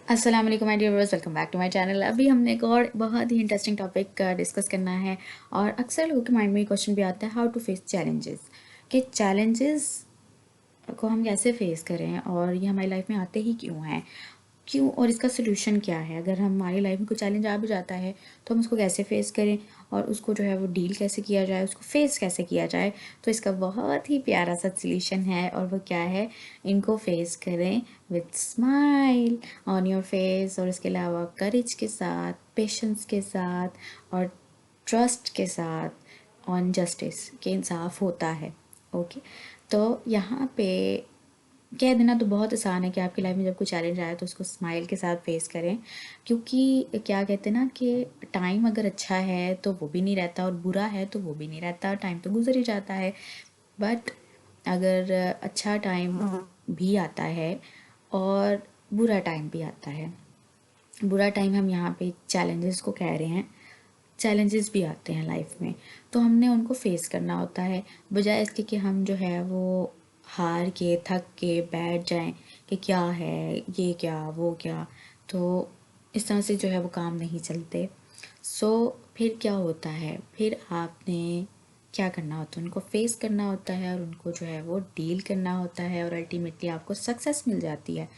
अस्सलाम वालेकुम my dear viewers, welcome back to my channel. अभी हमने एक और बहुत ही इंटरेस्टिंग टॉपिक डिस्कस करना है। और अक्सर लोगों के माइंड में ये क्वेश्चन भी आता है, हाउ टू फेस चैलेंजेस, कि चैलेंजेस को हम कैसे फेस करें और ये हमारी लाइफ में आते ही क्यों हैं, क्यों, और इसका सोल्यूशन क्या है। अगर हमारी लाइफ में कोई चैलेंज आ भी जाता है तो हम उसको कैसे फेस करें और उसको जो है वो डील कैसे किया जाए, उसको फेस कैसे किया जाए। तो इसका बहुत ही प्यारा सा सोल्यूशन है और वो क्या है, इनको फेस करें with smile on your face, और इसके अलावा करेज के साथ, पेशेंस के साथ और ट्रस्ट के साथ ऑन जस्टिस के इंसाफ होता है। ओके, तो यहाँ पे कह देना तो बहुत आसान है कि आपकी लाइफ में जब कोई चैलेंज आए तो उसको स्माइल के साथ फेस करें। क्योंकि क्या कहते हैं ना कि टाइम अगर अच्छा है तो वो भी नहीं रहता और बुरा है तो वो भी नहीं रहता, टाइम तो गुजर ही जाता है। बट अगर अच्छा टाइम भी आता है और बुरा टाइम भी आता है। बुरा टाइम हम यहाँ पे चैलेंजेस को कह रहे हैं। चैलेंजेस भी आते हैं लाइफ में, तो हमने उनको फेस करना होता है, बजाय इसके कि हम जो है वो हार के थक के बैठ जाएं कि क्या है, ये क्या वो क्या। तो इस तरह से जो है वो काम नहीं चलते। सो फिर क्या होता है, फिर आपने क्या करना होता है, उनको फेस करना होता है और उनको जो है वो डील करना होता है और अल्टीमेटली आपको सक्सेस मिल जाती है।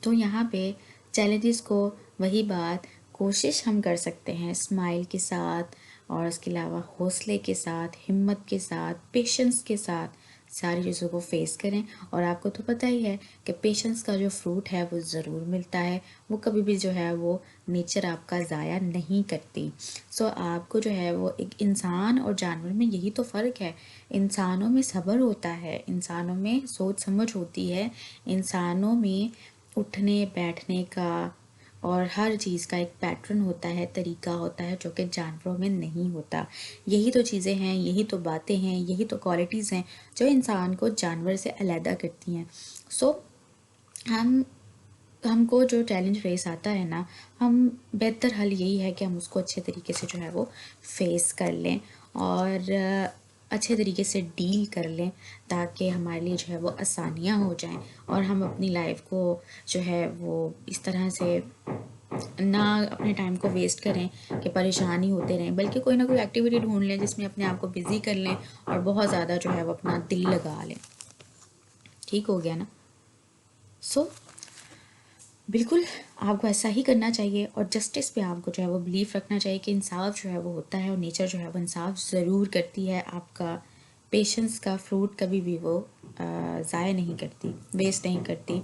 तो यहाँ पे चैलेंजेस को, वही बात, कोशिश हम कर सकते हैं स्माइल के साथ और इसके अलावा हौसले के साथ, हिम्मत के साथ, पेशेंस के साथ सारी चीज़ों को फेस करें। और आपको तो पता ही है कि पेशेंस का जो फ्रूट है वो ज़रूर मिलता है, वो कभी भी जो है वो नेचर आपका ज़ाया नहीं करती। सो आपको जो है वो, एक इंसान और जानवर में यही तो फ़र्क है, इंसानों में सब्र होता है, इंसानों में सोच समझ होती है, इंसानों में उठने बैठने का और हर चीज़ का एक पैटर्न होता है, तरीका होता है, जो कि जानवरों में नहीं होता। यही तो चीज़ें हैं, यही तो बातें हैं, यही तो क्वालिटीज़ हैं जो इंसान को जानवर से अलहदा करती हैं। सो हम हमको जो चैलेंज फेस आता है ना, हम बेहतर हल यही है कि हम उसको अच्छे तरीके से जो है वो फेस कर लें और अच्छे तरीके से डील कर लें, ताकि हमारे लिए जो है वो आसानियाँ हो जाएं और हम अपनी लाइफ को जो है वो इस तरह से ना अपने टाइम को वेस्ट करें कि परेशान ही होते रहें, बल्कि कोई ना कोई एक्टिविटी ढूंढ लें जिसमें अपने आप को बिज़ी कर लें और बहुत ज़्यादा जो है वो अपना दिल लगा लें। ठीक हो गया ना? सो बिल्कुल आपको ऐसा ही करना चाहिए और जस्टिस पे आपको जो है वो बिलीव रखना चाहिए कि इंसाफ जो है वो होता है और नेचर जो है वो इंसाफ ज़रूर करती है। आपका पेशेंस का फ्रूट कभी भी वो ज़ाया नहीं करती, वेस्ट नहीं करती।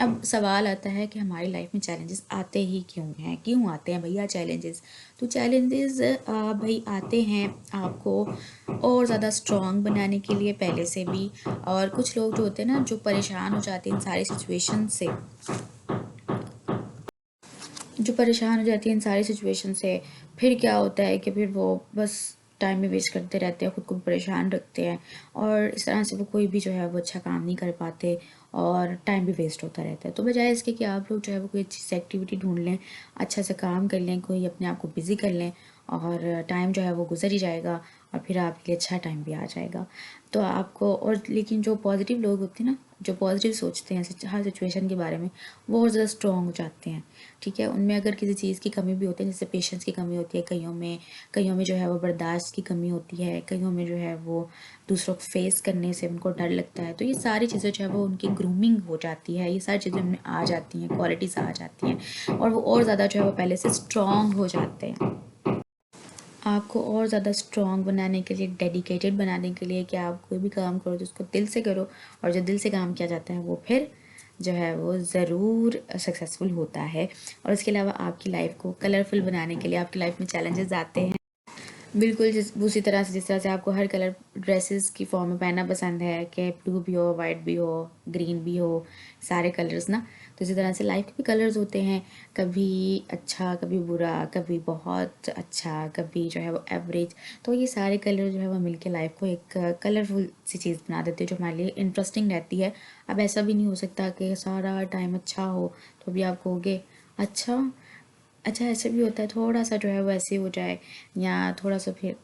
अब सवाल आता है कि हमारी लाइफ में चैलेंजेस आते ही क्यों हैं, क्यों आते हैं भैया चैलेंजेस। तो चैलेंजेस भाई आते हैं आपको और ज़्यादा स्ट्रॉन्ग बनाने के लिए पहले से भी। और कुछ लोग जो होते हैं ना, जो परेशान हो जाते हैं इन सारी सिचुएशन से, जो परेशान हो जाती है इन सारी सिचुएशन से, फिर क्या होता है कि फिर वो बस टाइम भी वेस्ट करते रहते हैं, खुद को भी परेशान रखते हैं और इस तरह से वो कोई भी जो है वो अच्छा काम नहीं कर पाते और टाइम भी वेस्ट होता रहता है। तो बजाय इसके कि आप लोग जो है वो कोई अच्छी सी एक्टिविटी ढूंढ लें, अच्छा सा काम कर लें, कोई अपने आप को बिज़ी कर लें और टाइम जो है वो गुजर ही जाएगा और फिर आपके लिए अच्छा टाइम भी आ जाएगा। तो आपको, और लेकिन जो पॉजिटिव लोग होते हैं ना, जो पॉजिटिव सोचते हैं हर सिचुएशन के बारे में, वो और ज़्यादा स्ट्रॉन्ग हो जाते हैं। ठीक है, उनमें अगर किसी चीज़ की कमी भी होती है, जैसे पेशेंस की कमी होती है कईयों में जो है वो बर्दाश्त की कमी होती है, कईयों में जो है वो दूसरों को फेस करने से उनको डर लगता है। तो ये सारी चीज़ें जो है वो उनकी ग्रूमिंग हो जाती है, ये सारी चीज़ें उनमें आ जाती हैं, क्वालिटीज़ आ जाती हैं और वो और ज़्यादा जो है वो पहले से स्ट्रॉन्ग हो जाते हैं। आपको और ज़्यादा स्ट्रॉन्ग बनाने के लिए, डेडिकेटेड बनाने के लिए कि आप कोई भी काम करो तो उसको दिल से करो, और जो दिल से काम किया जाता है वो फिर जो है वो ज़रूर सक्सेसफुल होता है। और इसके अलावा आपकी लाइफ को कलरफुल बनाने के लिए आपकी लाइफ में चैलेंजेस आते हैं, बिल्कुल उसी तरह से जिस तरह से आपको हर कलर ड्रेसेस की फॉर्म में पहनना पसंद है कि ब्लू भी हो, वाइट भी हो, ग्रीन भी हो, सारे कलर्स ना। तो इसी तरह से लाइफ के भी कलर्स होते हैं, कभी अच्छा, कभी बुरा, कभी बहुत अच्छा, कभी जो है वो एवरेज। तो ये सारे कलर जो है वो मिलके लाइफ को एक कलरफुल सी चीज़ बना देते हैं जो हमारे लिए इंटरेस्टिंग रहती है। अब ऐसा भी नहीं हो सकता कि सारा टाइम अच्छा हो तो भी आप कहोगे अच्छा। अच्छा ऐसे भी होता है थोड़ा सा जो है वो ऐसे हो जाए या थोड़ा सा फिर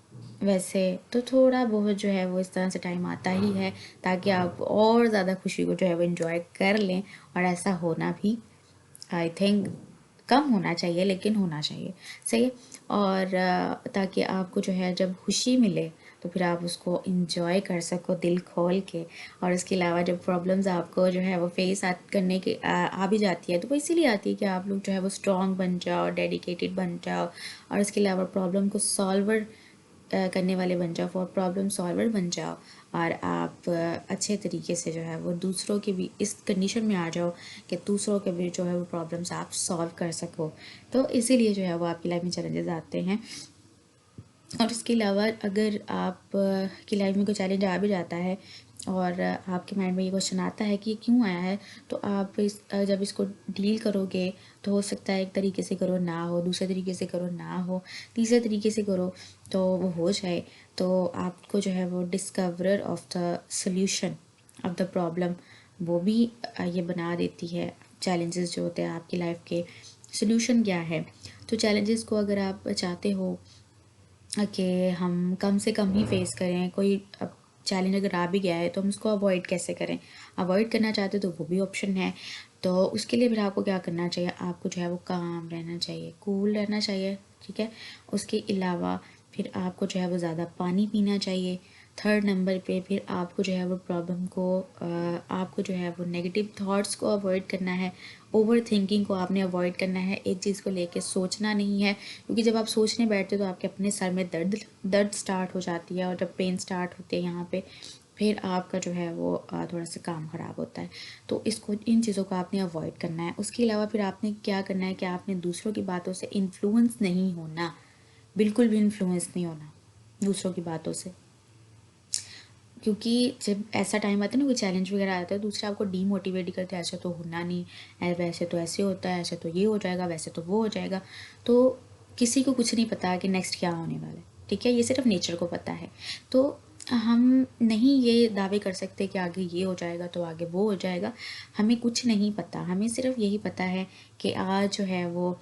वैसे, तो थोड़ा बहुत जो है वो इस तरह से टाइम आता ही है ताकि आप और ज़्यादा खुशी को जो है वो इन्जॉय कर लें। और ऐसा होना भी, आई थिंक, कम होना चाहिए लेकिन होना चाहिए, सही है। और ताकि आपको जो है जब खुशी मिले तो फिर आप उसको इंजॉय कर सको दिल खोल के। और उसके अलावा जब प्रॉब्लम्स आपको जो है वो फेस करने के आ भी जाती है, तो वो इसीलिए आती है कि आप लोग जो है वो स्ट्रॉन्ग बन जाओ, डेडिकेटेड बन जाओ, और इसके अलावा प्रॉब्लम को सॉल्वर करने वाले बन जाओ, फॉर प्रॉब्लम सॉल्वर बन जाओ। और आप अच्छे तरीके से जो है वो दूसरों के भी इस कंडीशन में आ जाओ कि दूसरों के भी जो है वो प्रॉब्लम्स आप सॉल्व कर सको। तो इसीलिए जो है वो आपकी लाइफ में चैलेंजेस आते हैं। और इसके अलावा अगर आप की लाइफ में कोई चैलेंज आ भी जाता है और आपके माइंड में ये क्वेश्चन आता है कि ये क्यों आया है, तो आप जब इसको डील करोगे तो हो सकता है एक तरीके से करो ना हो, दूसरे तरीके से करो ना हो, तीसरे तरीके से करो तो वो हो जाए। तो आपको जो है वो discoverer of the solution of the problem वो भी ये बना देती है। चैलेंजेस जो होते हैं आपकी लाइफ के सोल्यूशन क्या है। तो चैलेंजेस को अगर आप चाहते हो कि हम कम से कम ही फेस करें, कोई चैलेंज अगर आ भी गया है तो हम उसको अवॉइड कैसे करें, अवॉइड करना चाहते तो वो भी ऑप्शन है। तो उसके लिए फिर आपको क्या करना चाहिए, आपको जो है वो काम रहना चाहिए, कूल रहना चाहिए, ठीक है। उसके अलावा फिर आपको जो है वो ज़्यादा पानी पीना चाहिए। थर्ड नंबर पे फिर आपको जो है वो प्रॉब्लम को आपको जो है वो नेगेटिव थॉट्स को अवॉइड करना है, ओवर थिंकिंग को आपने अवॉइड करना है, एक चीज़ को लेके सोचना नहीं है, क्योंकि जब आप सोचने बैठते हो तो आपके अपने सर में दर्द स्टार्ट हो जाती है, और जब पेन स्टार्ट होती है यहाँ पे फिर आपका जो है वो थोड़ा सा काम ख़राब होता है। तो इसको इन चीज़ों को आपने अवॉइड करना है। उसके अलावा फिर आपने क्या करना है कि आपने दूसरों की बातों से इन्फ्लुएंस नहीं होना, बिल्कुल भी इन्फ्लुएंस नहीं होना दूसरों की बातों से। क्योंकि जब ऐसा टाइम आता है ना, कोई चैलेंज वगैरह आता है, दूसरे आपको डीमोटिवेट ही करते हैं, ऐसा तो होना नहीं, वैसे तो ऐसे होता है, ऐसे तो ये हो जाएगा, वैसे तो वो हो जाएगा। तो किसी को कुछ नहीं पता कि नेक्स्ट क्या होने वाला है, ठीक है, ये सिर्फ नेचर को पता है। तो हम नहीं ये दावे कर सकते कि आगे ये हो जाएगा तो आगे वो हो जाएगा, हमें कुछ नहीं पता। हमें सिर्फ यही पता है कि आज जो है वो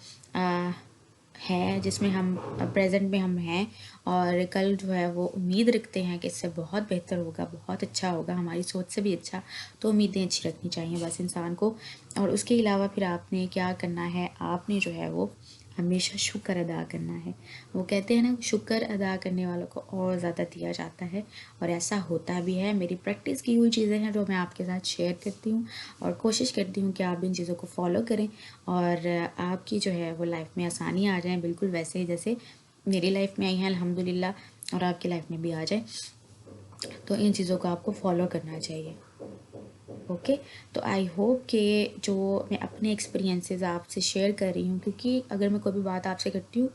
है जिसमें हम प्रेजेंट में हम हैं, और कल जो है वो उम्मीद रखते हैं कि इससे बहुत बेहतर होगा, बहुत अच्छा होगा, हमारी सोच से भी अच्छा। तो उम्मीदें अच्छी रखनी चाहिए बस इंसान को। और उसके अलावा फिर आपने क्या करना है, आपने जो है वो हमेशा शुक्र अदा करना है। वो कहते हैं ना, शुक्र अदा करने वालों को और ज़्यादा दिया जाता है, और ऐसा होता भी है। मेरी प्रैक्टिस की हुई चीज़ें हैं जो मैं आपके साथ शेयर करती हूँ, और कोशिश करती हूँ कि आप इन चीज़ों को फॉलो करें और आपकी जो है वो लाइफ में आसानी आ जाए, बिल्कुल वैसे ही जैसे मेरी लाइफ में आई हैं अल्हम्दुलिल्लाह, और आपकी लाइफ में भी आ जाए। तो इन चीज़ों को आपको फॉलो करना चाहिए। ओके। तो आई होप कि जो मैं अपने एक्सपीरियंसेस आपसे शेयर कर रही हूँ, क्योंकि अगर मैं कोई भी बात आपसे करती हूँ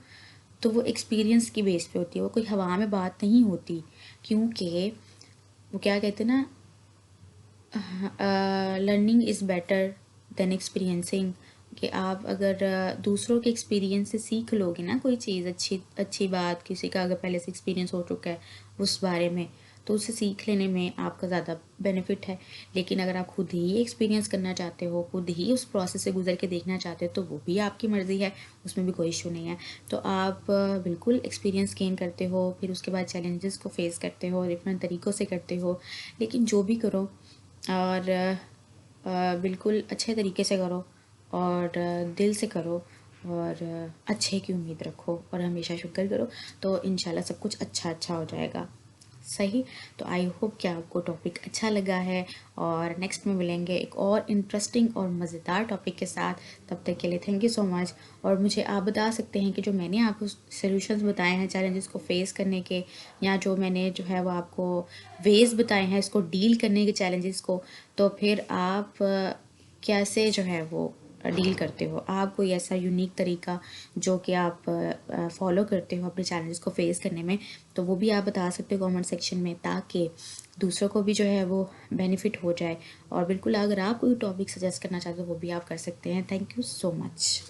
तो वो एक्सपीरियंस की बेस पे होती है, वो कोई हवा में बात नहीं होती। क्योंकि वो क्या कहते हैं ना, learning is better than experiencing. कि आप अगर दूसरों के एक्सपीरियंस से सीख लोगे ना कोई चीज़, अच्छी अच्छी बात, किसी का अगर पहले से एक्सपीरियंस हो चुका है उस बारे में, तो उसे सीख लेने में आपका ज़्यादा बेनिफिट है। लेकिन अगर आप खुद ही एक्सपीरियंस करना चाहते हो, खुद ही उस प्रोसेस से गुजर के देखना चाहते हो, तो वो भी आपकी मर्ज़ी है, उसमें भी कोई इशू नहीं है। तो आप बिल्कुल एक्सपीरियंस गेन करते हो, फिर उसके बाद चैलेंजेस को फेस करते हो, डिफरेंट तरीक़ों से करते हो। लेकिन जो भी करो और बिल्कुल अच्छे तरीके से करो, और दिल से करो, और अच्छे की उम्मीद रखो, और हमेशा शुक्र करो, तो इंशाल्लाह सब कुछ अच्छा अच्छा हो जाएगा। सही। तो आई होप कि आपको टॉपिक अच्छा लगा है, और नेक्स्ट में मिलेंगे एक और इंटरेस्टिंग और मज़ेदार टॉपिक के साथ। तब तक के लिए थैंक यू सो मच। और मुझे आप बता सकते हैं कि जो मैंने आपको सॉल्यूशंस बताए हैं चैलेंजेस को फेस करने के, या जो मैंने जो है वो आपको वेज बताए हैं इसको डील करने के चैलेंजेस को, तो फिर आप कैसे जो है वो डील करते हो, आप कोई ऐसा यूनिक तरीका जो कि आप फॉलो करते हो अपने चैलेंजेस को फेस करने में, तो वो भी आप बता सकते हो कमेंट सेक्शन में, ताकि दूसरों को भी जो है वो बेनिफिट हो जाए। और बिल्कुल अगर आप कोई टॉपिक सजेस्ट करना चाहते हो वो भी आप कर सकते हैं। Thank you so much.